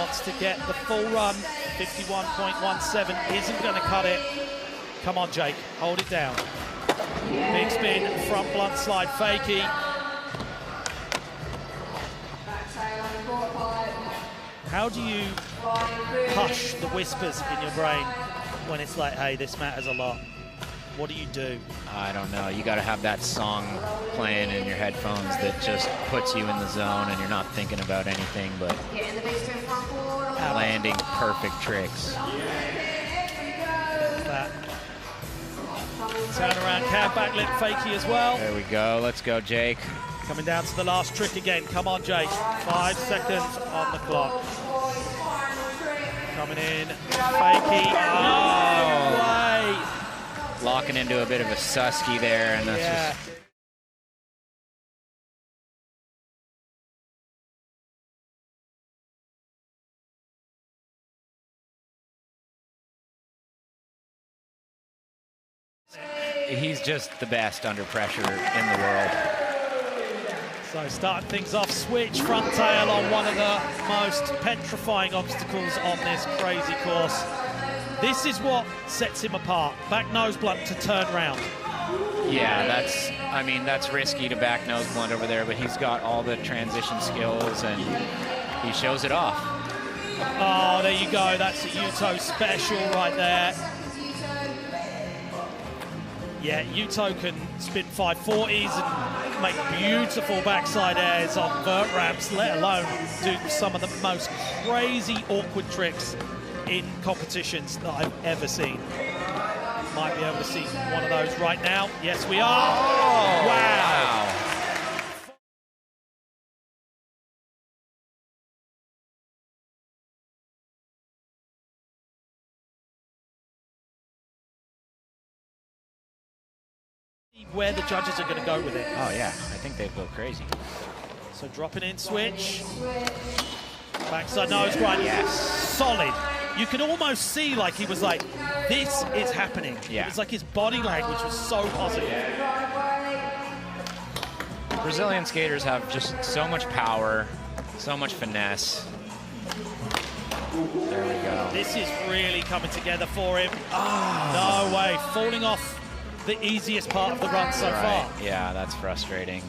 wants to get the full run. 51.17 isn't going to cut it. Come on, Jake, hold it down. Big spin, front blunt slide, fakie. How do you hush the whispers in your brain when it's like, hey, this matters a lot? What do you do? I don't know. You got to have that song playing in your headphones that just puts you in the zone and you're not thinking about anything but landing perfect tricks. That turn around cab, back lip fakie as well. There we go. Let's go, Jake. Coming down to the last trick again. Come on, Jake. 5 seconds on the clock. Coming in, fakie. Oh, way. Locking into a bit of a susky there, and that's just... He's just the best under pressure in the world. So starting things off, switch front tail on one of the most petrifying obstacles on this crazy course. This is what sets him apart. Back nose blunt to turn round. Yeah, that's risky to back nose blunt over there, but he's got all the transition skills and he shows it off. Oh, there you go. That's a Yuto special right there. Yeah, Yuto can spin 540s and make beautiful backside airs on vert ramps, let alone do some of the most crazy, awkward tricks in competitions that I've ever seen. Might be able to see one of those right now. Yes, we are. Oh, wow. Where the judges are going to go with it. Oh yeah, I think they'd go crazy. So dropping in switch. Backside nose grind. Yes. Solid. You could almost see like he was like, this is happening. Yeah. It's like his body language was so positive. Brazilian skaters have just so much power, so much finesse. There we go. This is really coming together for him. Oh. No way. Falling off the easiest part of the run so far. Yeah, that's frustrating.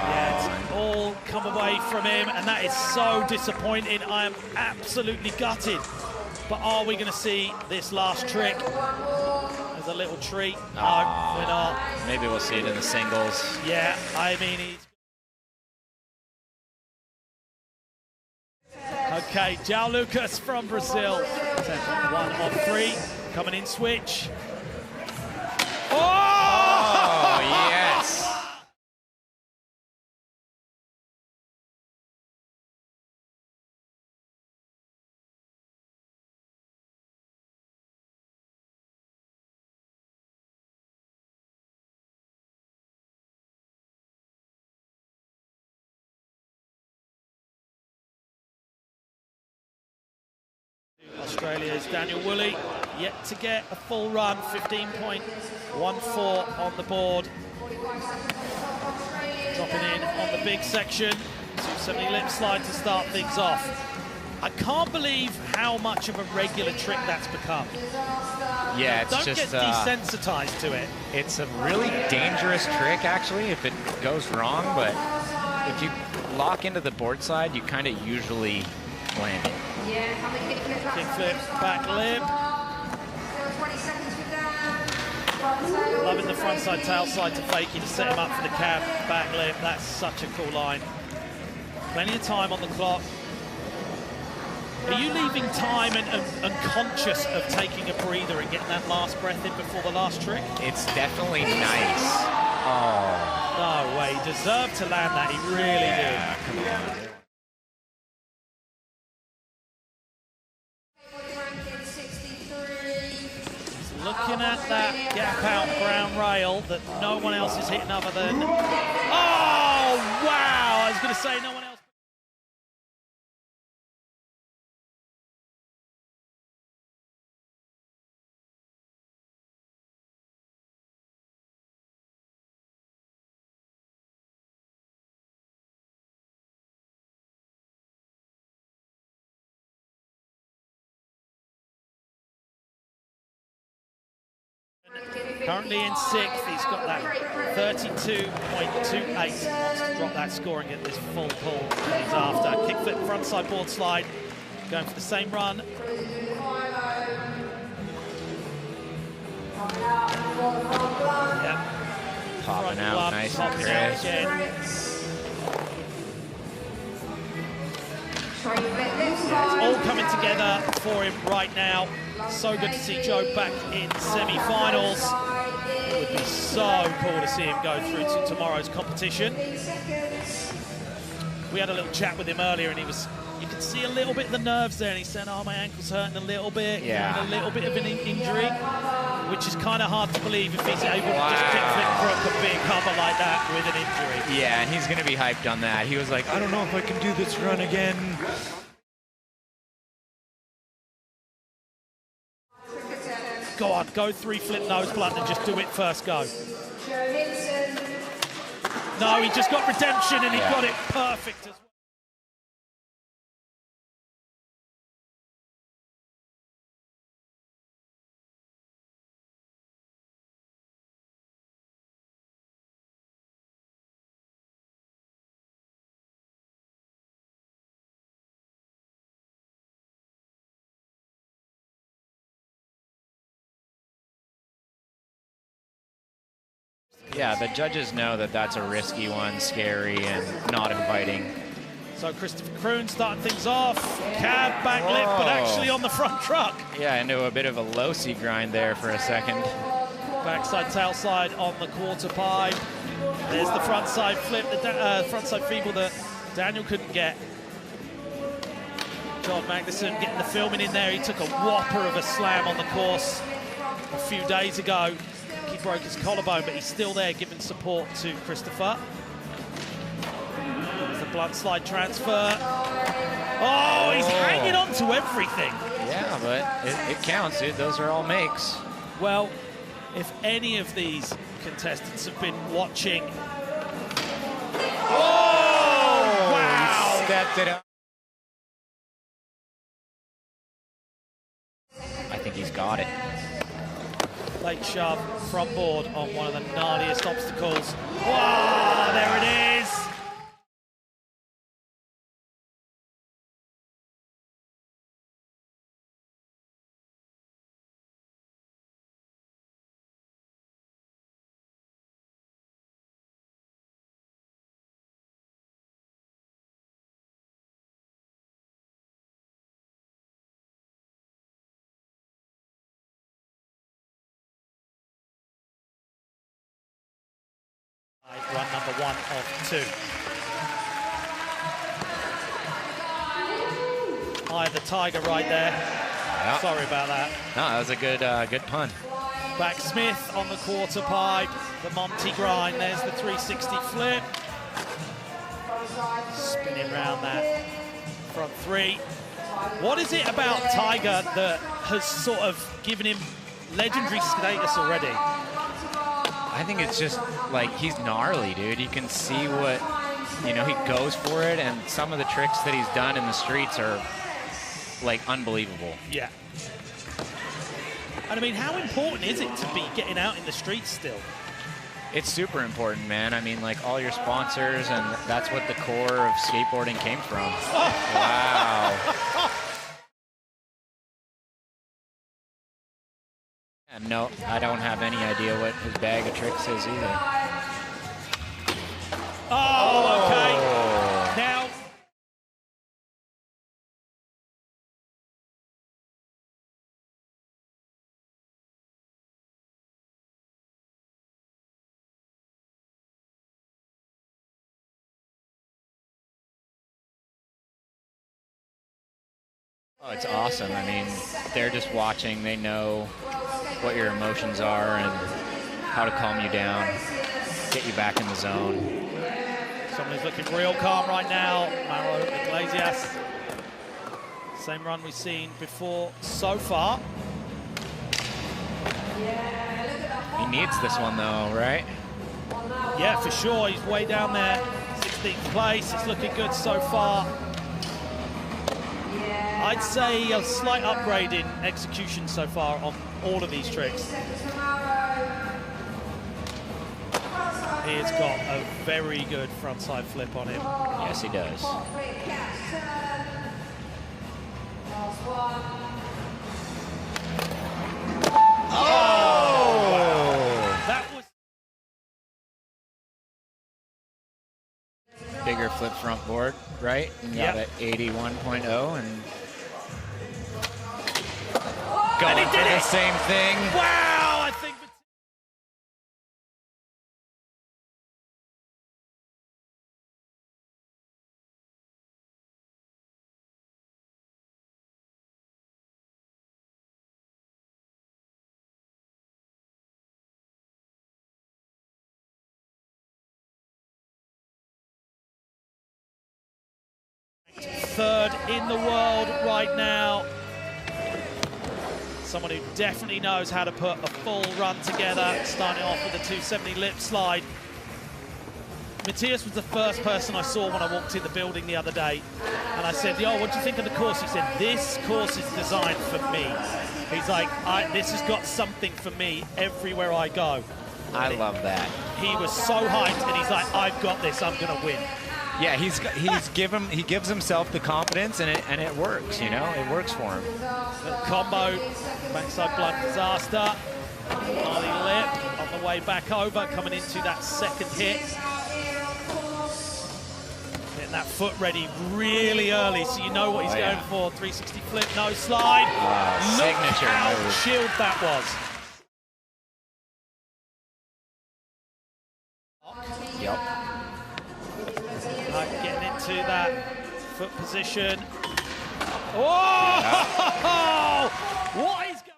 Yeah, it's all come away from him, and that is so disappointing. I am absolutely gutted. But are we going to see this last trick as a little treat? No, we're not. Maybe we'll see it in the singles. Yeah, I mean, he's... Okay, João Lucas from Brazil. 1 of 3, coming in switch. Oh, yes. Australia's Daniel Woolley yet to get a full run, 15.14 on the board. Dropping in on the big section, 270 lip slide to start things off. I can't believe how much of a regular trick that's become. Yeah, it's Don't just... get desensitized to it. It's a really dangerous trick, actually, if it goes wrong, but if you lock into the board side, you kind of usually land it. Kickflip, back lip. Loving the front side, tail side to fakie to set him up for the cab, back lip. That's such a cool line. Plenty of time on the clock. Are you leaving time and conscious of taking a breather and getting that last breath in before the last trick? It's definitely nice. Oh. No way, he deserved to land that, he really did. Come on. Looking at that gap out brown rail that no one else is hitting other than... Oh, wow! I was going to say no one else. Currently in 6th, he's got that 32.28. Wants to drop that score and get this full pull that he's after. Kickflip, frontside board slide, going for the same run. Yep. Popping out nice and crisp. It's all coming together for him right now. So good to see Joe back in semi-finals. It would be so cool to see him go through to tomorrow's competition. We had a little chat with him earlier, and you could see a little bit of the nerves there, and he said, "Oh, my ankle's hurting a little bit, a little bit of an injury," which is kind of hard to believe if he's able to just kickflip crook a big cover like that with an injury. Yeah, and he's going to be hyped on that. He was like, "I don't know if I can do this run again." Go on, go 3 flip nose blunt and just do it first go. No, he just got redemption and he got it perfect as well. Yeah, the judges know that that's a risky one, scary, and not inviting. So Christopher Kroon starting things off. Cab, back lip, but actually on the front truck. Yeah, into a bit of a low-C grind there for a second. Backside tail slide on the quarter pipe. There's the front side flip, the front side feeble that Daniel couldn't get. John Magnuson getting the filming in there. He took a whopper of a slam on the course a few days ago. He broke his collarbone, but he's still there giving support to Christopher. There's the blunt slide transfer. Oh, he's hanging on to everything. Yeah, but it counts, dude. Those are all makes. Well, if any of these contestants have been watching... Oh, wow! He stepped it up. I think he's got it. Late shove, front board on one of the gnarliest obstacles. Wow, there it is! Run number 1 of 2. Eye of the tiger right there. Yep. Sorry about that. No, that was a good pun. Back Smith on the quarter pipe. The Monty grind. There's the 360 flip. Spinning around that front 3. What is it about Tiger that has sort of given him legendary status already? I think it's just like he's gnarly, dude. You can see what, he goes for it, and some of the tricks that he's done in the streets are like unbelievable. Yeah. And I mean, how important is it to be getting out in the streets still? It's super important, man. I mean, like all your sponsors, and that's what the core of skateboarding came from. Wow. And no, I don't have any idea what his bag of tricks is either. Oh, okay. Now. Oh, it's awesome. I mean, they're just watching. They know what your emotions are and how to calm you down, get you back in the zone. Somebody's looking real calm right now. Mauro Iglesias. Same run we've seen before so far. He needs this one though, right? Yeah, for sure. He's way down there. 16th place. It's looking good so far. I'd say a slight upgrade in execution so far on all of these tricks. he has got a very good frontside flip on him. Yes, he does. Oh! Wow. That was bigger flip front board, right? And got Yep. an 81.0 and and going he for did the it! same thing. Wow! I think third in the world right now. Someone who definitely knows how to put a full run together, starting off with a 270 lip slide. Matthias was the first person I saw when I walked in the building the other day, and I said, yo, what do you think of the course? He said, this course is designed for me. He's like, this has got something for me everywhere I go. I love that. He was so hyped, and he's like, I've got this, I'm gonna win. Yeah, he gives himself the confidence, and it works. You know, it works for him. Little combo, backside blunt disaster. Ollie lip on the way back over, coming into that second hit. Getting that foot ready really early, so you know what he's going for. 360 flip, no slide. Look signature how move. chilled that was. Yep. Getting into that foot position. Oh! What is going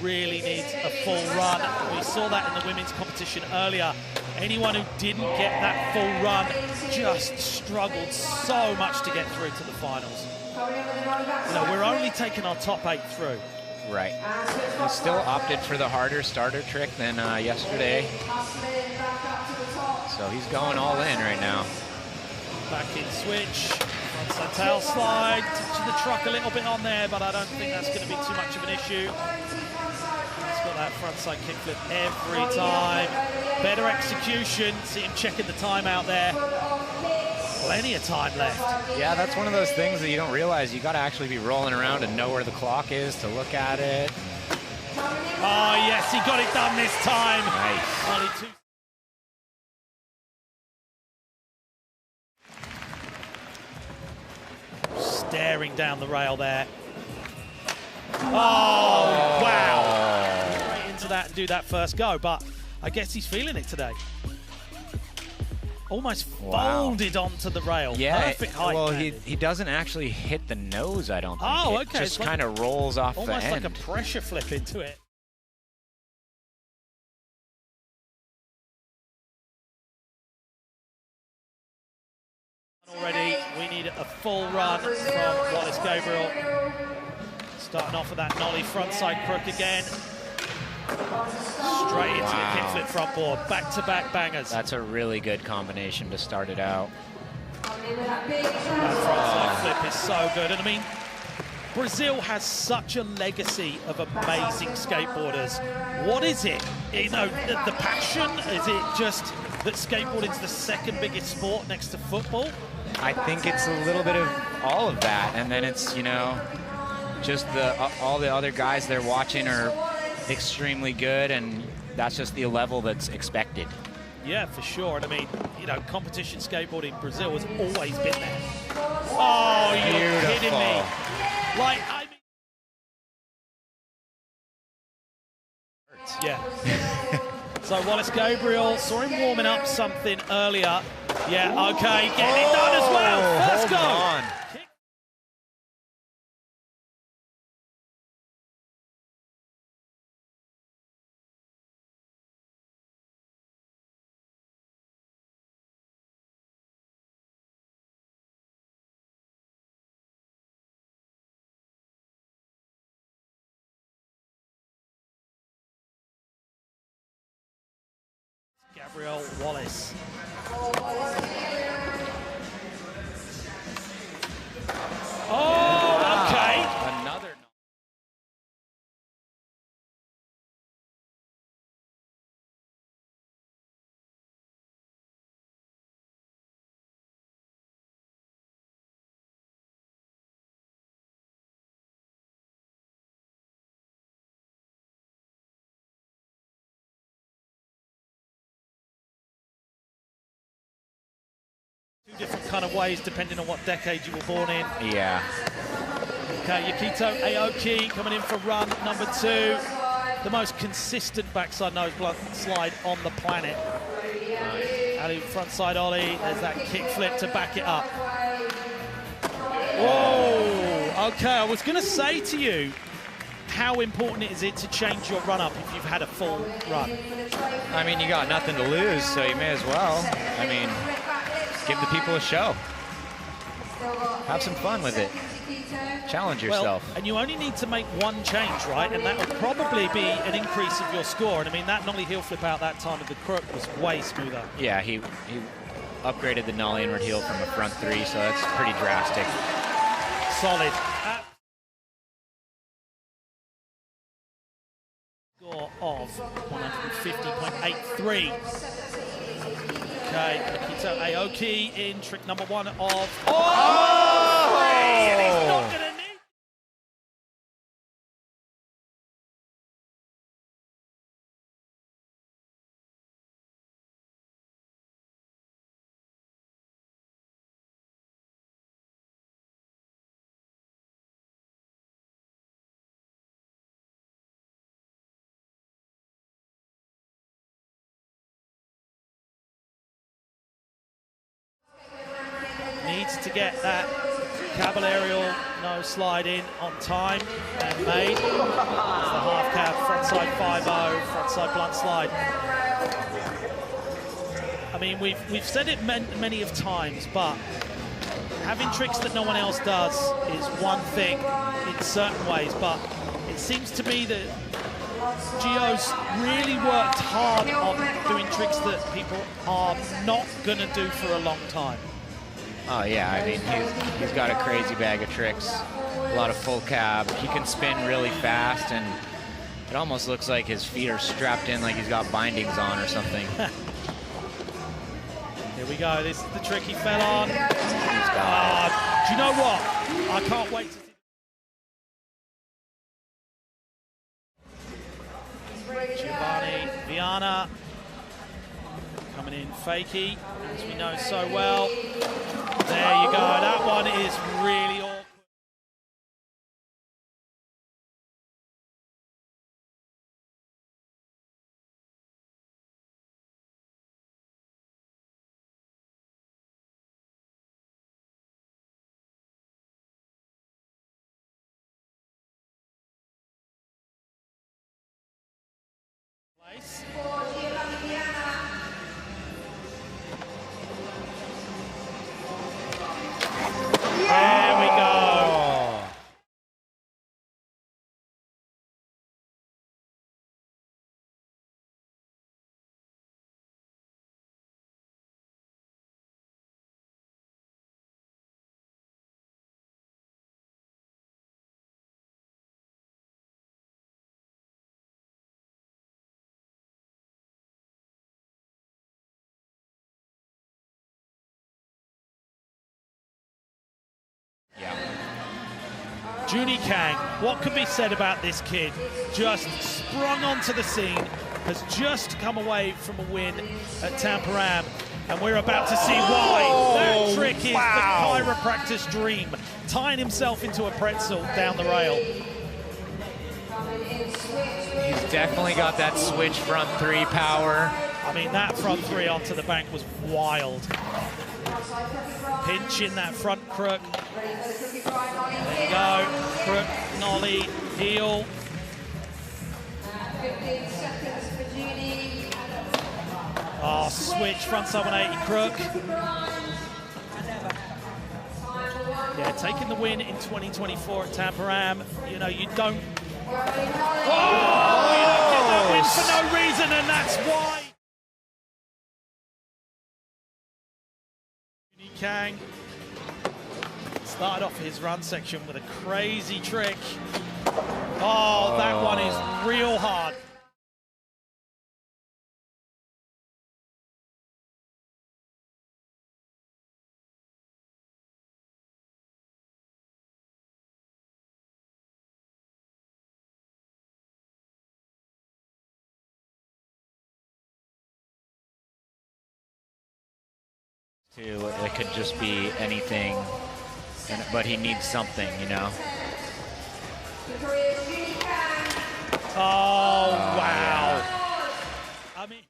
really needs a full run. We saw that in the women's competition earlier. Anyone who didn't get that full run just struggled so much to get through to the finals. You know, we're only taking our top 8 through. Right. He still opted for the harder starter trick than yesterday. So he's going all in right now. Back in switch, frontside tail slide, touching the truck a little bit on there, but I don't think that's going to be too much of an issue. He's got that frontside kickflip every time. Better execution, see him checking the time out there. Plenty of time left. Yeah, that's one of those things that you don't realize. You got to actually be rolling around and know where the clock is to look at it. Oh yes, he got it done this time. Nice. Only two. Staring down the rail there. Oh, wow. Right into that and do that first go, but I guess he's feeling it today. Almost folded onto the rail. Yeah, perfect height. well, he doesn't actually hit the nose, I don't think. Oh, it okay. just kind of rolls off the end. Almost like a pressure flip into it. Already, we need a full run from WSK Gabriel. Starting off with that nollie frontside crook again. Straight into the kickflip front board. Back-to-back bangers. That's a really good combination to start it out. That frontside flip is so good. And I mean, Brazil has such a legacy of amazing skateboarders. What is it? You know, the passion? Is it just that skateboarding's the second biggest sport next to football? I think it's a little bit of all of that, and then it's, you know, just all the other guys they're watching are extremely good, and that's just the level that's expected. Yeah, for sure. And I mean, you know, competition skateboarding in Brazil has always been there. Oh, you're kidding me. Like, I mean... Yeah. So WSK Gabriel, saw him warming up something earlier. Yeah, okay, getting it done as well. First go. Gabriel Wallace. Oh, okay. Another. Two different kind of ways depending on what decade you were born in. Yeah. Okay, Yukito Aoki coming in for run number 2. The most consistent backside nose blunt slide on the planet. Ali frontside ollie, there's that kick flip to back it up. Whoa, okay, I was gonna say to you, how important is it to change your run up if you've had a full run? I mean, you got nothing to lose, so you may as well. I mean, give the people a show. Have some fun with it. Challenge yourself. Well, and you only need to make one change, right? And that would probably be an increase of your score. And I mean, that nollie heel flip out that time of the crook was way smoother. Yeah, he upgraded the nollie inward heel from a front 3, so that's pretty drastic. Solid. Score of 150.83. Okay, Akito Aoki in trick number 1 of... Oh! And he's not gonna need... Needs to get that cab aerial nose slide in on time and made. It's the half cab, frontside 5-0, frontside blunt slide. I mean, we've said it many of times, but having tricks that no one else does is one thing in certain ways, but it seems to me that Gio's really worked hard on doing tricks that people are not going to do for a long time. Oh yeah, I mean, he's got a crazy bag of tricks, a lot of full cab. He can spin really fast, and it almost looks like his feet are strapped in like he's got bindings on or something. Here we go, this is the trick he fell on. He's got do you know what? I can't wait to see. Giovanni Viana coming in fakey, as we know so well. There you go, that one is really awkward. Place. There we go. Junie Kang, what can be said about this kid? Just sprung onto the scene, has just come away from a win at Tampa Am, and we're about to see why. That trick is the chiropractor's dream, tying himself into a pretzel down the rail. He's definitely got that switch front 3 power. I mean, that front 3 onto the bank was wild. Pinch in that front crook. There you go. Crook, nollie, heel. Oh, switch, front 780 crook. Yeah, taking the win in 2024 at Tampa Am. You know, you don't... Oh, you don't get that win for no reason, and that's why. Kang started off his run section with a crazy trick. Oh, that one is real hard. It could just be anything, but he needs something, you know? Oh, wow. I mean...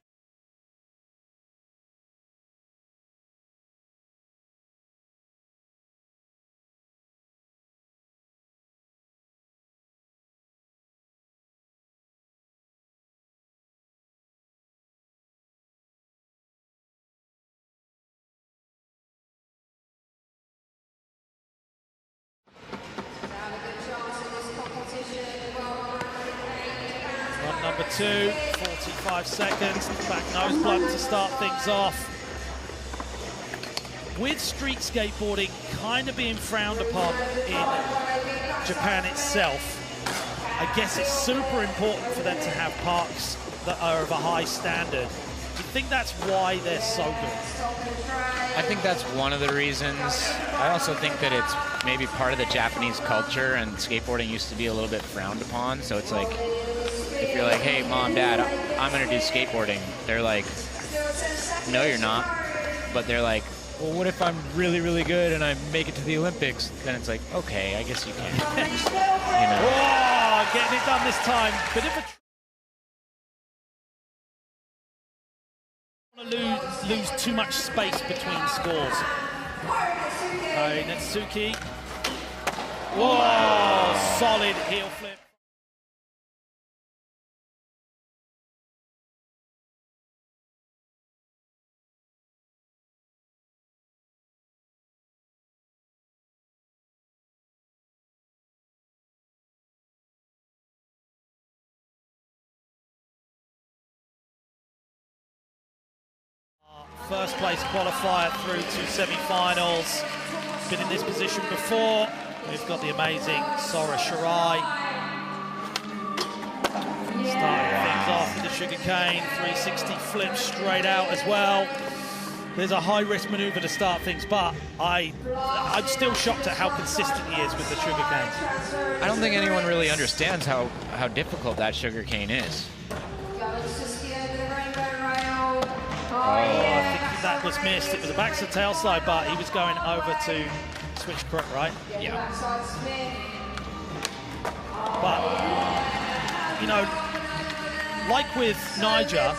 Run number 2, 45 seconds, back nose blunt to start things off. With street skateboarding kind of being frowned upon in Japan itself, I guess it's super important for them to have parks that are of a high standard. Do you think that's why they're so good? I think that's one of the reasons. I also think that it's maybe part of the Japanese culture, and skateboarding used to be a little bit frowned upon. So it's like, if you're like, hey, mom, dad, I'm going to do skateboarding, they're like, no, you're not. But they're like, well, what if I'm really, really good and I make it to the Olympics? Then it's like, okay, I guess you can. You know? Whoa, getting it done this time. Bit of a lose too much space between scores. Netsuki. Whoa, solid heel flip. First place qualifier through to semi-finals. Been in this position before. We've got the amazing Sora Shirai. Starting things off with the sugarcane, 360 flip straight out as well. There's a high-risk maneuver to start things, but I'm still shocked at how consistent he is with the sugarcane. I don't think anyone really understands how difficult that sugarcane is. I think that was missed. It was a back to tail slide, but he was going over to switch correct, right? Yeah. But, you know, like with Niger,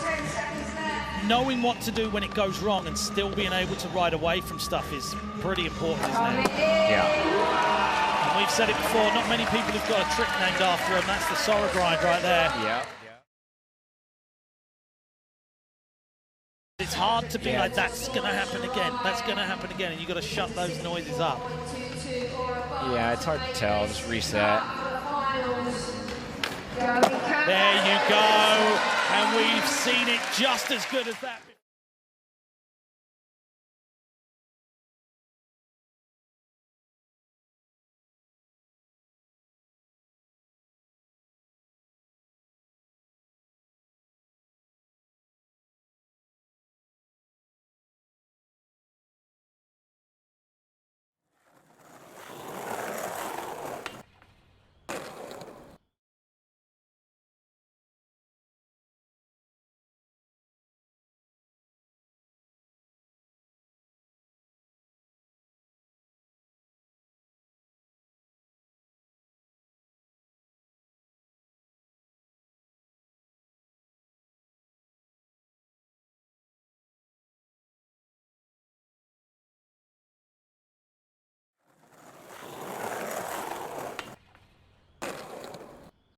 knowing what to do when it goes wrong and still being able to ride away from stuff is pretty important, isn't it? Yeah. And we've said it before, not many people have got a trick named after him. That's the Sora grind right there. Yeah. It's hard to be like, that's going to happen again, that's going to happen again, and you've got to shut those noises up. Yeah, it's hard to tell. Just reset. There you go. And we've seen it just as good as that.